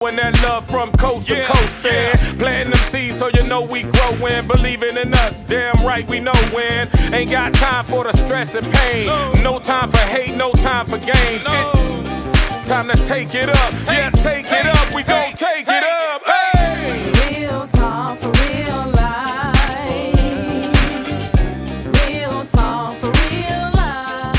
And that love from coast to coast, planting them seeds so you know we growing, believing in us, damn right we know when. Ain't got time for the stress and pain, no time for hate, no time for games. It's time to take it up, take it up, we gon' take it up. Hey. Real talk for real life. Real talk for real life.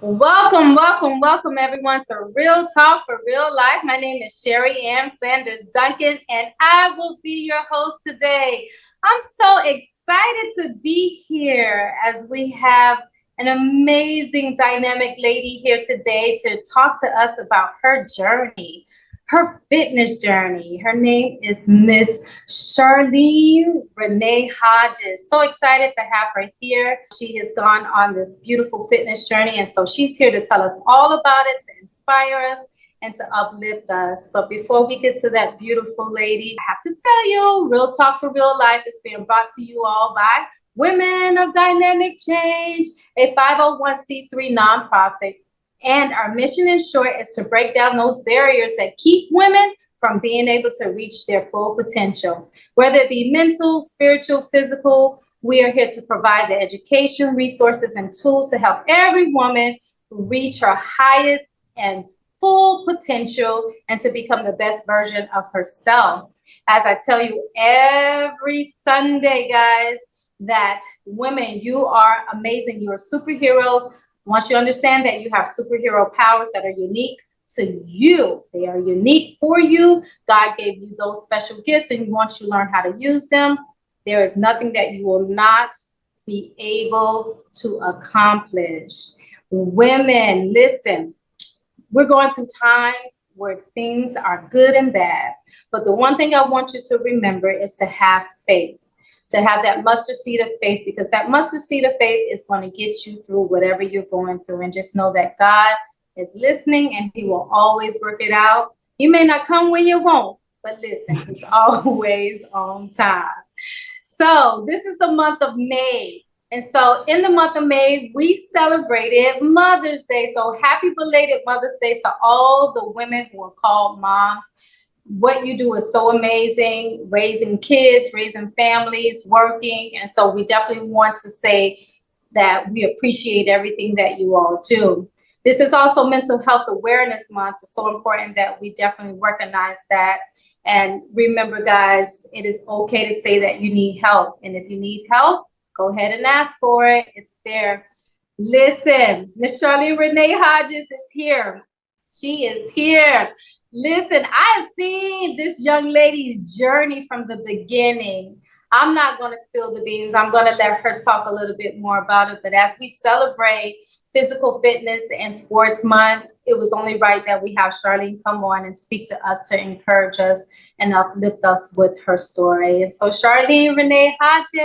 Welcome everyone to Real Talk for Real Life. My name is Sherri Ann Duncan, and I will be your host today. I'm so excited to be here as we have an amazing dynamic lady here today to talk to us about her journey, her fitness journey. Her name is Miss Charlene Renee Hodges. So excited to have her here. She has gone on this beautiful fitness journey, and so she's here to tell us all about it, to inspire us, and to uplift us. But before we get to that beautiful lady, I have to tell you, Real Talk for Real Life is being brought to you all by Women of Dynamic Change, a 501c3 nonprofit. And our mission, in short, is to break down those barriers that keep women from being able to reach their full potential. Whether it be mental, spiritual, physical, we are here to provide the education, resources, and tools to help every woman reach her highest and full potential and to become the best version of herself. As I tell you every Sunday, guys, that women, you are amazing. You are superheroes. Once you understand that you have superhero powers that are unique to you, they are unique for you. God gave you those special gifts and He wants you to learn how to use them. There is nothing that you will not be able to accomplish. Women, listen, we're going through times where things are good and bad. But the one thing I want you to remember is to have faith. To have that mustard seed of faith, because that mustard seed of faith is going to get you through whatever you're going through. And just know that God is listening and He will always work it out. He may not come when you want, but listen, He's always on time. So this is the month of May. And so in the month of May, we celebrated Mother's Day. So happy belated Mother's Day to all the women who are called moms. What you do is so amazing, raising kids, raising families, working. And so we definitely want to say that we appreciate everything that you all do. This is also Mental Health Awareness Month. It's so important that we definitely recognize that. And remember, guys, it is okay to say that you need help. And if you need help, go ahead and ask for it. It's there. Listen, Miss Charlene Renee Hodges is here. She is here. Listen, I have seen this young lady's journey from the beginning. I'm not going to spill the beans. I'm going to let her talk a little bit more about it. But as we celebrate Physical Fitness and Sports Month, it was only right that we have Charlene come on and speak to us to encourage us and uplift us with her story. And so Charlene Renee Hodges.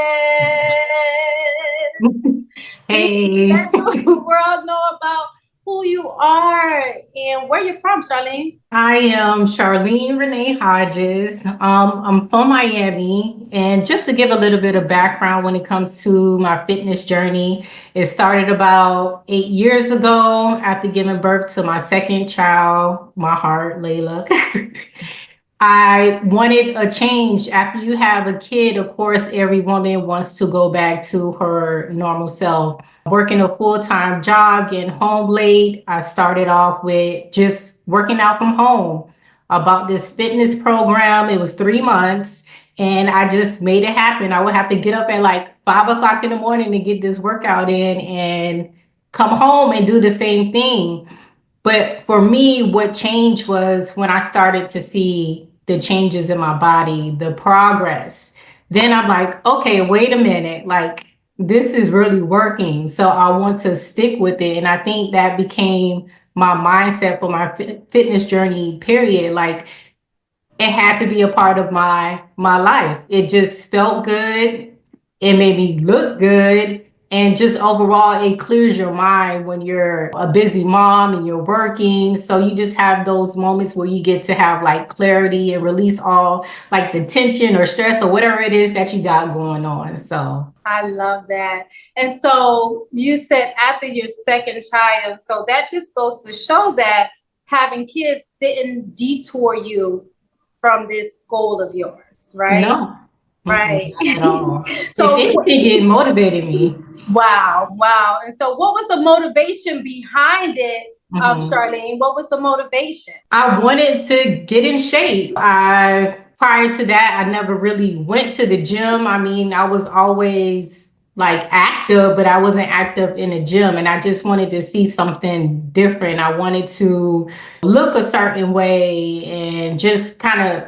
Hey. Let the world know about who you are and where you're from, Charlene. I am Charlene Renee Hodges. I'm from Miami, and just to give a little bit of background when it comes to my fitness journey, it started about 8 years ago after giving birth to my second child, my heart, Layla. I wanted a change. After you have a kid, of course, every woman wants to go back to her normal self. Working a full-time job, getting home late, I started off with just working out from home. About this fitness program, it was 3 months, and I just made it happen. I would have to get up at like 5 o'clock in the morning to get this workout in and come home and do the same thing. But for me, what changed was when I started to see the changes in my body, the progress. Then I'm like, okay, wait a minute, like this is really working. So I want to stick with it. And I think that became my mindset for my fitness journey, period. Like it had to be a part of my life. It just felt good. It made me look good. And just overall, it clears your mind when you're a busy mom and you're working. So you just have those moments where you get to have like clarity and release all like the tension or stress or whatever it is that you got going on. So I love that. And so you said after your second child, so that just goes to show that having kids didn't detour you from this goal of yours, right? no, Right. not at all. If So, anything, it motivated me. wow, wow. And so, what was the motivation behind it, Mhm. Charlene? What was the motivation? I wanted to get in shape. Prior to that, I never really went to the gym. I mean, I was always like active, but I wasn't active in a gym. And I just wanted to see something different. I wanted to look a certain way and just kind of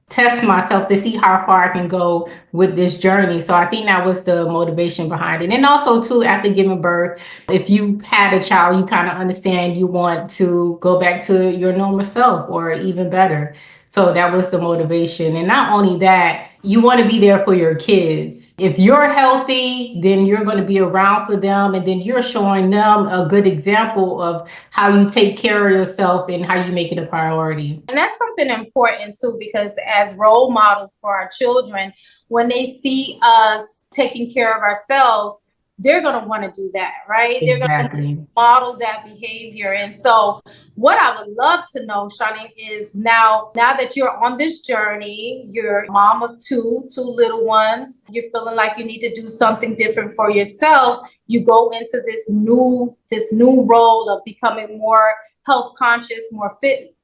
test myself to see how far I can go with this journey. So I think that was the motivation behind it. And also too, after giving birth, if you had a child, you kind of understand you want to go back to your normal self or even better. So that was the motivation. And not only that, you want to be there for your kids. If you're healthy, then you're going to be around for them. And then you're showing them a good example of how you take care of yourself and how you make it a priority. And that's something important too, because as role models for our children, when they see us taking care of ourselves, they're going to want to do that, right? They're going to Exactly. model that behavior. And so, what I would love to know, Charlene, is now that you're on this journey, you're a mom of two little ones, you're feeling like you need to do something different for yourself. You go into this new role of becoming more health conscious, more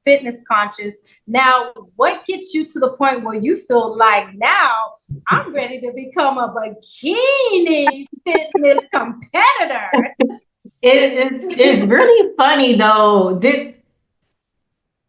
fitness conscious. Now, what gets you to the point where you feel like now I'm ready to become a bikini fitness competitor? It's really funny though.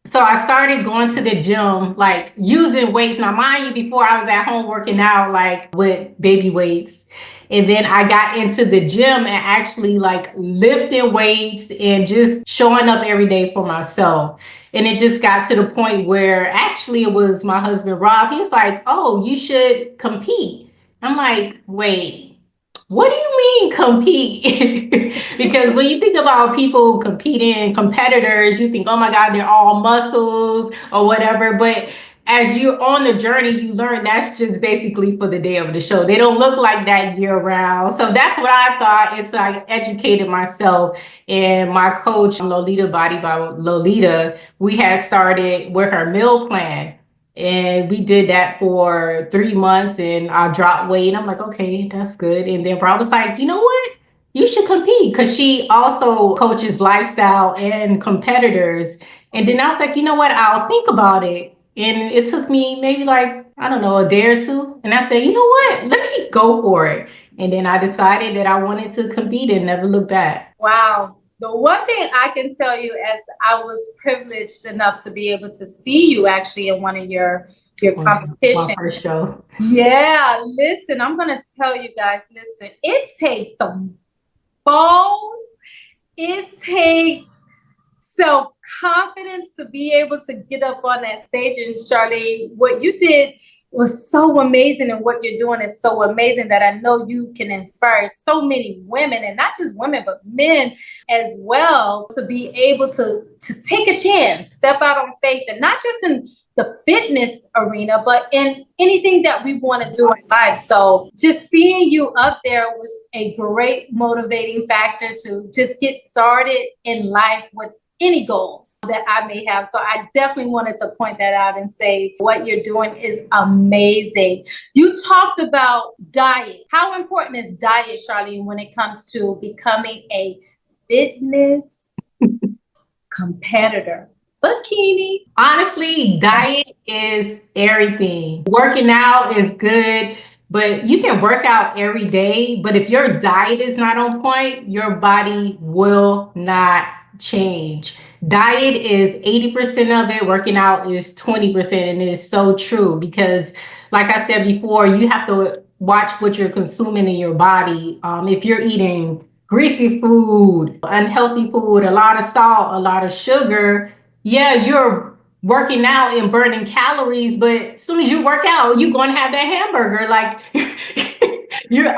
So I started going to the gym, like using weights. Now, mind you, before I was at home working out, like with baby weights. And then I got into the gym and actually like lifting weights and just showing up every day for myself. And it just got to the point where actually it was my husband, Rob. He was like, "Oh, you should compete." I'm like, "Wait, what do you mean compete?" Because when you think about people competing, competitors, you think, oh my God, they're all muscles or whatever. But as you're on the journey, you learn that's just basically for the day of the show. They don't look like that year round. So that's what I thought. And so I educated myself. And my coach, Lolita Body by Lolita, we had started with her meal plan. And we did that for 3 months and I dropped weight. I'm like, okay, that's good. And then Rob was like, you know what? You should compete because she also coaches lifestyle and competitors. And then I was like, you know what? I'll think about it. And it took me maybe like, I don't know, a day or two. And I said, you know what? Let me go for it. And then I decided that I wanted to compete and never look back. Wow. The one thing I can tell you, as I was privileged enough to be able to see you actually in one of your My competitions. first show. Yeah, listen, I'm gonna tell you guys, listen, it takes some balls, it takes self-confidence to be able to get up on that stage. And Charlene, what you did was so amazing, and what you're doing is so amazing that I know you can inspire so many women, and not just women, but men as well, to be able to take a chance, step out on faith, and not just in the fitness arena, but in anything that we want to do in life. So just seeing you up there was a great motivating factor to just get started in life with any goals that I may have. So I definitely wanted to point that out and say what you're doing is amazing. You talked about diet. How important is diet, Charlene, when it comes to becoming a fitness competitor? Bikini. Honestly, diet is everything. Working out is good, but you can work out every day. But if your diet is not on point, your body will not change. Diet is 80% of it, working out is 20%. And it is so true because, like I said before, you have to watch what you're consuming in your body. If you're eating greasy food, unhealthy food, a lot of salt, a lot of sugar, yeah, you're working out and burning calories, but as soon as you work out, you're going to have that hamburger. Like, You're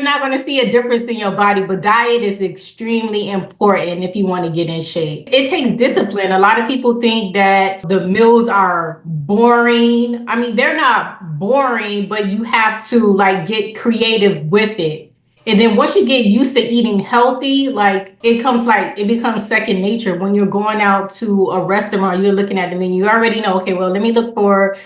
not going to see a difference in your body, but diet is extremely important if you want to get in shape. It takes discipline. A lot of people think that the meals are boring. I mean, they're not boring, but you have to like get creative with it. And then once you get used to eating healthy, it becomes second nature. When you're going out to a restaurant, you're looking at the menu, you already know, okay, well, let me look for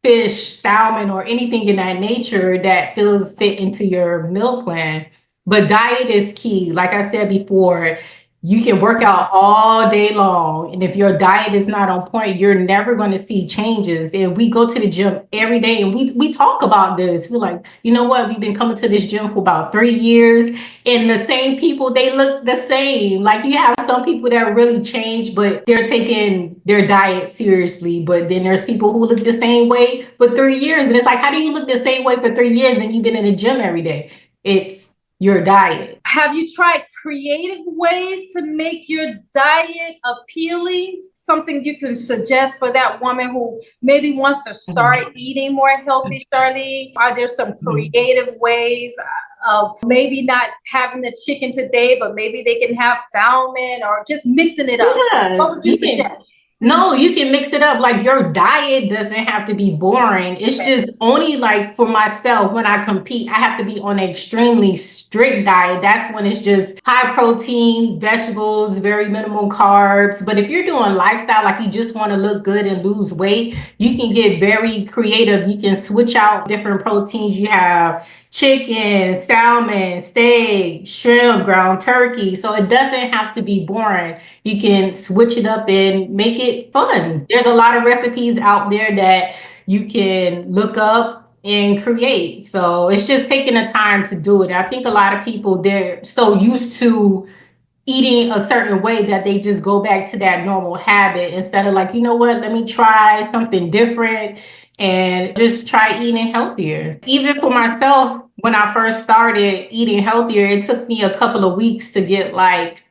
fish, salmon, or anything in that nature that feels fit into your meal plan. But diet is key. Like I said before, you can work out all day long. And if your diet is not on point, you're never going to see changes. And we go to the gym every day and we talk about this. We're like, you know what? We've been coming to this gym for about 3 years. And the same people, they look the same. Like you have some people that really change, but they're taking their diet seriously. But then there's people who look the same way for 3 years. And it's like, how do you look the same way for 3 years and you've been in the gym every day? It's your diet. Have you tried creative ways to make your diet appealing? Something you can suggest for that woman who maybe wants to start eating more healthy, Charlene? Are there some creative ways of maybe not having the chicken today, but maybe they can have salmon or just mixing it up? Yeah, What would you suggest? No, you can mix it up. Like your diet doesn't have to be boring. It's just only like for myself when I compete, I have to be on an extremely strict diet. That's when it's just high protein, vegetables, very minimal carbs. But if you're doing lifestyle, like you just want to look good and lose weight, you can get very creative. You can switch out different proteins. You have chicken, salmon, steak, shrimp, ground turkey. So it doesn't have to be boring. You can switch it up and make it fun. There's a lot of recipes out there that you can look up and create. So it's just taking the time to do it. I think a lot of people, they're so used to eating a certain way that they just go back to that normal habit instead of like, you know what, let me try something different and just try eating healthier. Even for myself, when I first started eating healthier, it took me a couple of weeks to get like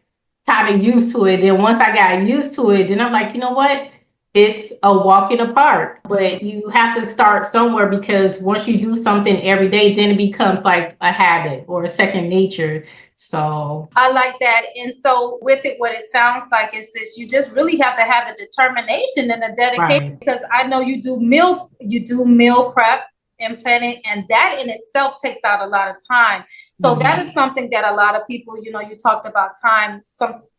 kind of used to it. Then once I got used to it, then I'm like, you know what? It's a walk in the park, but you have to start somewhere because once you do something every day, then it becomes like a habit or a second nature. So I like that. And so with it, what it sounds like is this, you just really have to have the determination and the dedication, right. because I know you do meal prep and planning, and that in itself takes out a lot of time. So that is something that a lot of people, you talked about time,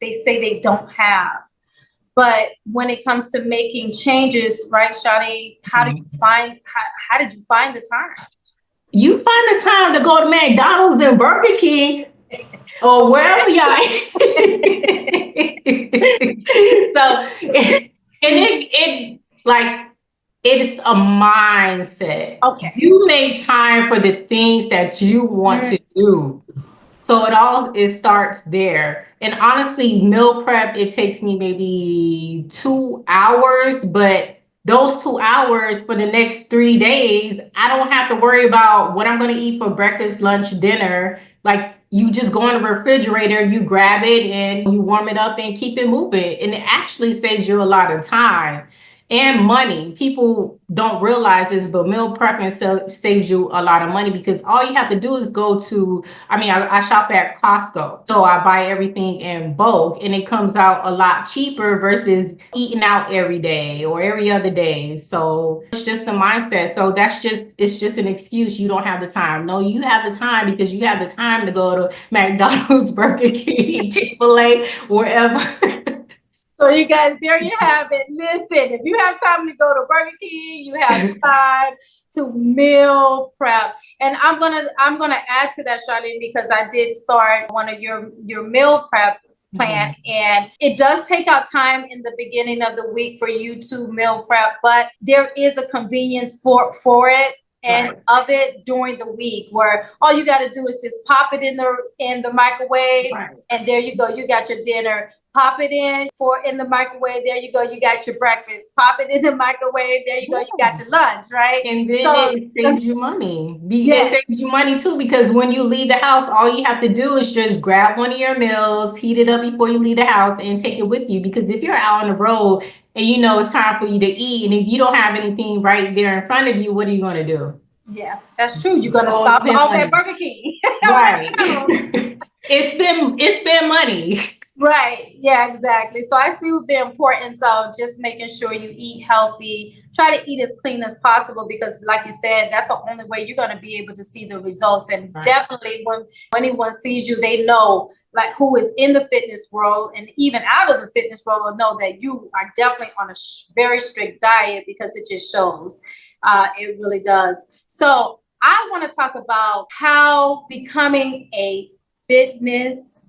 they say they don't have. But when it comes to making changes, right, Shadi, how did you find the time? You find the time to go to McDonald's and Burger King or wherever y'all. So, it's a mindset. Okay. You make time for the things that you want to do. So it starts there. And honestly, meal prep, it takes me maybe 2 hours, but those 2 hours for the next 3 days, I don't have to worry about what I'm going to eat for breakfast, lunch, dinner. Like you just go in the refrigerator, you grab it and you warm it up and keep it moving. And it actually saves you a lot of time and money. People don't realize this, but meal prepping saves you a lot of money because all you have to do is go to, I shop at Costco. So I buy everything in bulk and it comes out a lot cheaper versus eating out every day or every other day. So it's just a mindset. So it's just an excuse. You don't have the time. No, you have the time because you have the time to go to McDonald's, Burger King, Chick-fil-A, wherever. So you guys, there you have it. Listen, if you have time to go to Burger King, you have time to meal prep. And I'm gonna add to that, Charlene, because I did start one of your meal prep plan, and it does take out time in the beginning of the week for you to meal prep, but there is a convenience for it. And of it during the week, where all you got to do is just pop it in the microwave, and there you go, you got your dinner. Pop it in the microwave. There you go, you got your breakfast. Pop it in the microwave. There you go, you got your lunch, right? And then it saves you money. It saves you money too, because when you leave the house, all you have to do is just grab one of your meals, heat it up before you leave the house, and take it with you. Because if you're out on the road and it's time for you to eat, and if you don't have anything right there in front of you, what are you going to do? Yeah, that's true. You're gonna All stop spend off money. at Burger King. Right. It's been money. Right. Yeah, exactly. So I see the importance of just making sure you eat healthy. Try to eat as clean as possible because, like you said, that's the only way you're going to be able to see the results. And Right. definitely, when anyone sees you, they know, like, who is in the fitness world and even out of the fitness world will know that you are definitely on a very strict diet because it just shows. It really does. So I want to talk about how becoming a fitness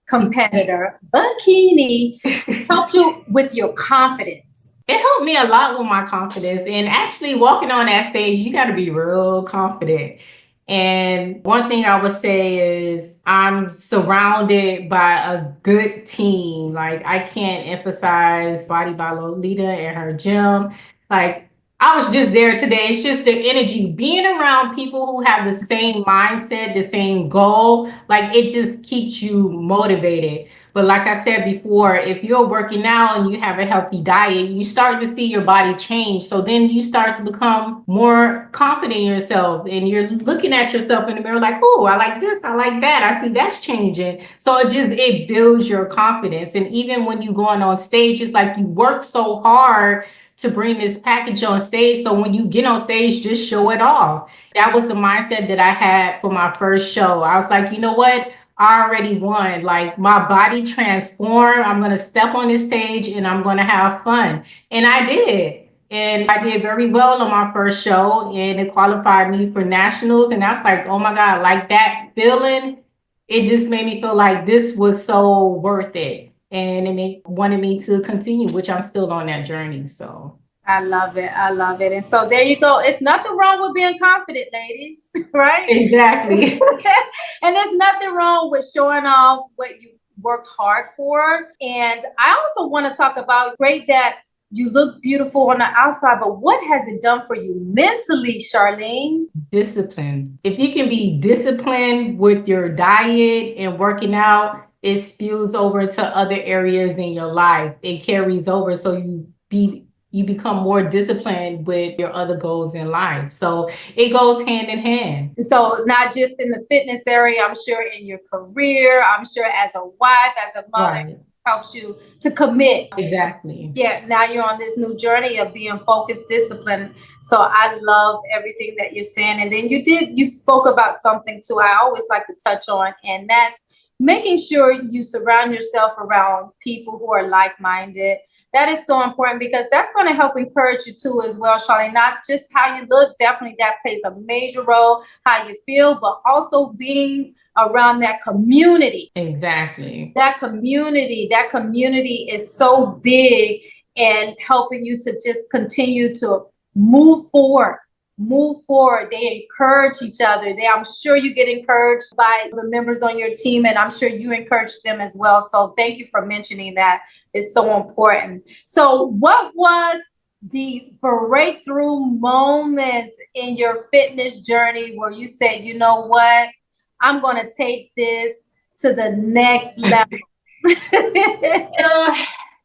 competitor, Bikini, helped you with your confidence. It helped me a lot with my confidence. And actually, walking on that stage, you got to be real confident. And one thing I would say is I'm surrounded by a good team. Like, I can't emphasize Body by Lolita and her gym. Like, I was just there today. It's just the energy, being around people who have the same mindset, the same goal. Like, it just keeps you motivated. But like I said before, if you're working out and you have a healthy diet, you start to see your body change. So then you start to become more confident in yourself and you're looking at yourself in the mirror like, oh, I like this, I like that. I see that's changing. So it builds your confidence. And even when you're going on stage, it's like you work so hard to bring this package on stage. So when you get on stage, just show it off. That was the mindset that I had for my first show. I was like, you know what? I already won. Like, my body transformed. I'm going to step on this stage and I'm going to have fun. And I did. And I did very well on my first show and it qualified me for nationals. And I was like, oh my God, like that feeling, it just made me feel like this was so worth it. And wanted me to continue, which I'm still on that journey. So I love it. I love it. And so there you go. It's nothing wrong with being confident, ladies, right? exactly. And there's nothing wrong with showing off what you worked hard for. And I also want to talk about great that you look beautiful on the outside, but what has it done for you mentally, Charlene? Discipline. If you can be disciplined with your diet and working out, it spews over into other areas in your life. It carries over. So you become more disciplined with your other goals in life. So it goes hand in hand. So not just in the fitness area, I'm sure in your career, I'm sure as a wife, as a mother, Right. it helps you to commit. Exactly. Yeah, now you're on this new journey of being focused, disciplined. So I love everything that you're saying. And then you spoke about something too, I always like to touch on, and that's making sure you surround yourself around people who are like-minded. That is so important because that's going to help encourage you too as well, Charlene. Not just how you look, definitely that plays a major role, how you feel, but also being around that community. Exactly. That community is so big and helping you to just continue to move forward. They encourage each other. I'm sure you get encouraged by the members on your team, and I'm sure you encourage them as well. So thank you for mentioning that. It's so important. So what was the breakthrough moment in your fitness journey where you said, you know what, I'm going to take this to the next level?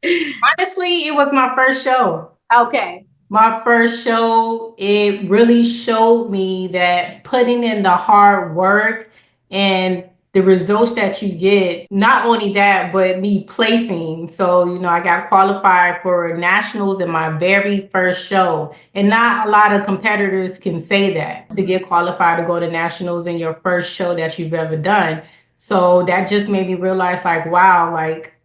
Honestly, it was my first show. Okay. My first show, it really showed me that putting in the hard work and the results that you get, not only that, but me placing. So, I got qualified for nationals in my very first show. And not a lot of competitors can say that, to get qualified to go to nationals in your first show that you've ever done. So that just made me realize, like, wow, like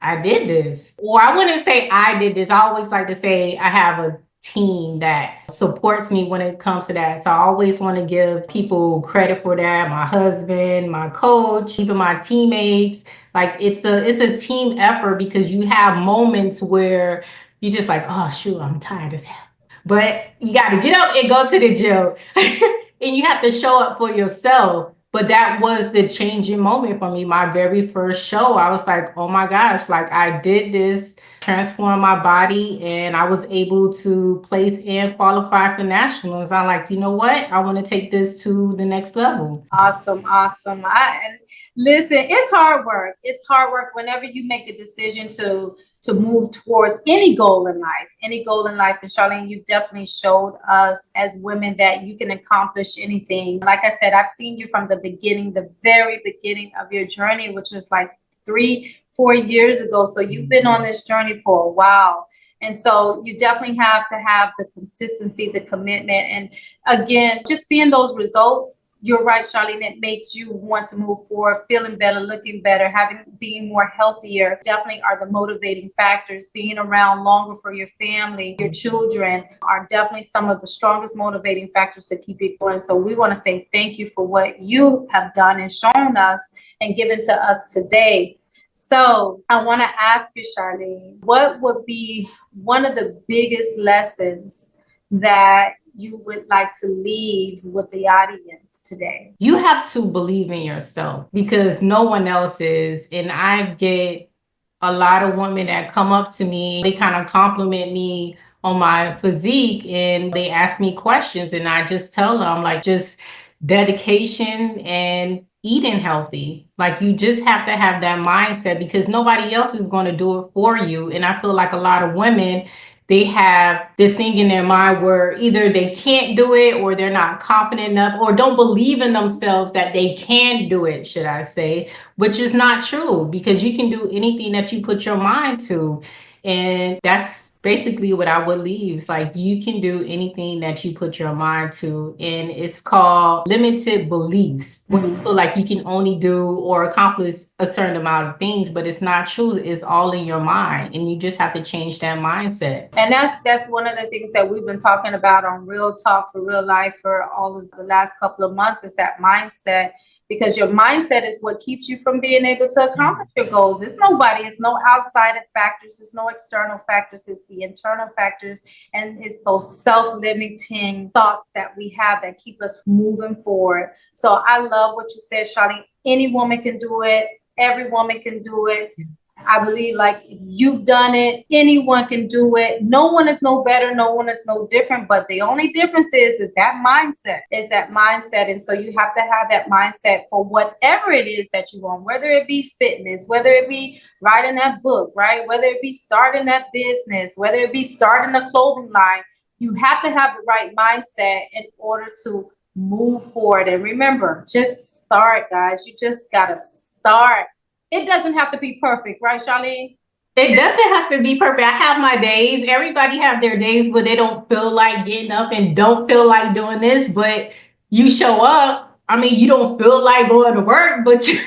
I did this. Well, I wouldn't say I did this. I always like to say I have a team that supports me when it comes to that. So I always want to give people credit for that. My husband, my coach, even my teammates. Like, it's a team effort because you have moments where you're just like, oh shoot, I'm tired as hell. But you got to get up and go to the gym. And you have to show up for yourself. But that was the changing moment for me. My very first show, I was like, oh my gosh, like, I did this, transform my body, and I was able to place and qualify for nationals. I'm like, you know what? I want to take this to the next level. Awesome. And listen, it's hard work. It's hard work whenever you make the decision to to move towards any goal in life, any goal in life. And Charlene, you've definitely showed us as women that you can accomplish anything. Like I said, I've seen you from the beginning, the very beginning of your journey, which was like 3-4 years ago. So you've been on this journey for a while. And so you definitely have to have the consistency, the commitment. And again, just seeing those results, you're right, Charlene, it makes you want to move forward, feeling better, looking better, being more healthier, definitely are the motivating factors. Being around longer for your family, your children are definitely some of the strongest motivating factors to keep it going. So we want to say thank you for what you have done and shown us and given to us today. So I want to ask you, Charlene, what would be one of the biggest lessons that you would like to leave with the audience today? You have to believe in yourself because no one else is. And I get a lot of women that come up to me, they kind of compliment me on my physique and they ask me questions and I just tell them like just dedication and eating healthy. Like you just have to have that mindset because nobody else is going to do it for you. And I feel like a lot of women, they have this thing in their mind where either they can't do it or they're not confident enough or don't believe in themselves that they can do it, should I say, which is not true because you can do anything that you put your mind to. And that's basically what I would leave. It's like you can do anything that you put your mind to. And it's called limited beliefs. When you feel like you can only do or accomplish a certain amount of things, but it's not true. It's all in your mind. And you just have to change that mindset. And that's one of the things that we've been talking about on Real Talk for Real Life for all of the last couple of months is that mindset. Because your mindset is what keeps you from being able to accomplish your goals. It's nobody, it's no outside factors, it's no external factors, it's the internal factors. And it's those self-limiting thoughts that we have that keep us moving forward. So I love what you said, Charlene. Any woman can do it. Every woman can do it. I believe like you've done it, anyone can do it. No one is no better, no one is no different. But the only difference is that mindset, And so you have to have that mindset for whatever it is that you want, whether it be fitness, whether it be writing that book, right? Whether it be starting that business, whether it be starting a clothing line. You have to have the right mindset in order to move forward. And remember, just start, guys. You just got to start. It doesn't have to be perfect, right, Charlene? It doesn't have to be perfect. I have my days. Everybody have their days where they don't feel like getting up and don't feel like doing this, but you show up. I mean, you don't feel like going to work, but you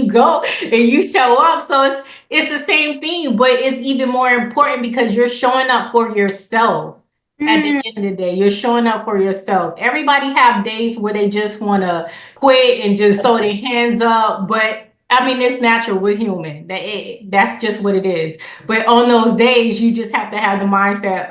go and you show up. So it's the same thing, but it's even more important because you're showing up for yourself. At the end of the day, you're showing up for yourself. Everybody have days where they just want to quit and just throw their hands up. But I mean, it's natural. We're human. That's just what it is. But on those days, you just have to have the mindset.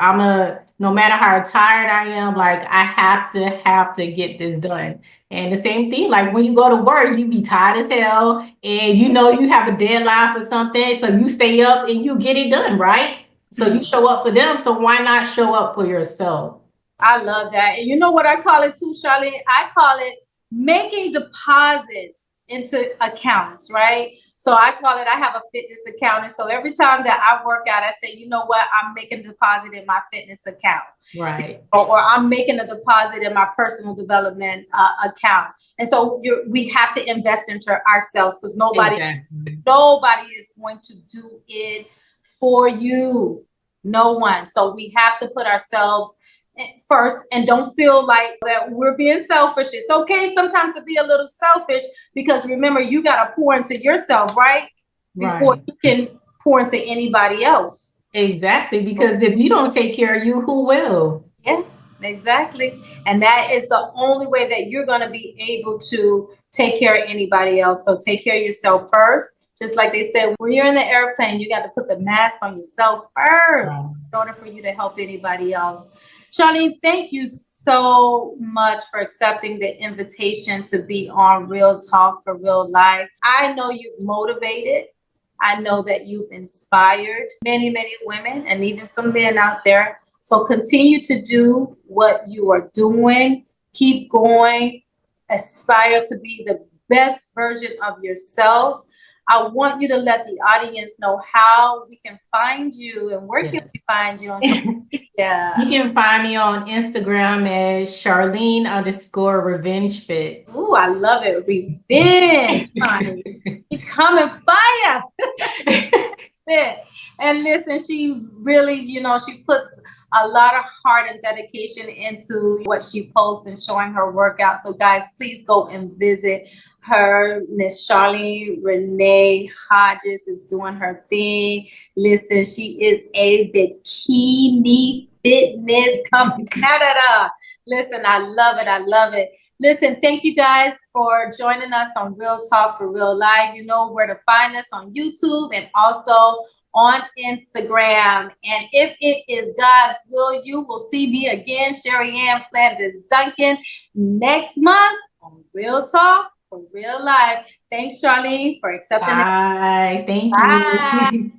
No matter how tired I am, like I have to get this done. And the same thing, like when you go to work, you be tired as hell and you know you have a deadline for something. So you stay up and you get it done, right? So you show up for them. So why not show up for yourself? I love that. And you know what I call it too, Charlene? I call it making deposits into accounts, right? So I call it, I have a fitness account. And so every time that I work out, I say, you know what? I'm making a deposit in my fitness account. Right. Or I'm making a deposit in my personal development account. And so we have to invest into ourselves because nobody is going to do it for you. No one. So we have to put ourselves first and don't feel like that we're being selfish. It's okay sometimes to be a little selfish because remember, you got to pour into yourself, right? Before you can pour into anybody else. Exactly. Because if you don't take care of you, who will? Yeah, exactly. And that is the only way that you're going to be able to take care of anybody else. So take care of yourself first. Just like they said, when you're in the airplane, you got to put the mask on yourself first in order for you to help anybody else. Charlene, thank you so much for accepting the invitation to be on Real Talk for Real Life. I know you've motivated. I know that you've inspired many, many women and even some men out there. So continue to do what you are doing. Keep going. Aspire to be the best version of yourself. I want you to let the audience know how we can find you and where can Yes. we find you on social media. You can find me on Instagram as Charlene_Revenge Fit. Ooh, I love it. Revenge, honey. Keep coming fire. And listen, she really, she puts a lot of heart and dedication into what she posts and showing her workout. So guys, please go and visit her. Miss Charlene Renee Hodges is doing her thing. Listen, she is a bikini fitness competitor. Listen, I love it. I love it. Listen, thank you guys for joining us on Real Talk for Real Life. You know where to find us on YouTube and also on Instagram. And if it is God's will, you will see me again, Sherri Ann Flanders Duncan, next month on Real Talk for Real Life. Thanks, Charlene, for accepting it. Bye. Thank Bye. you.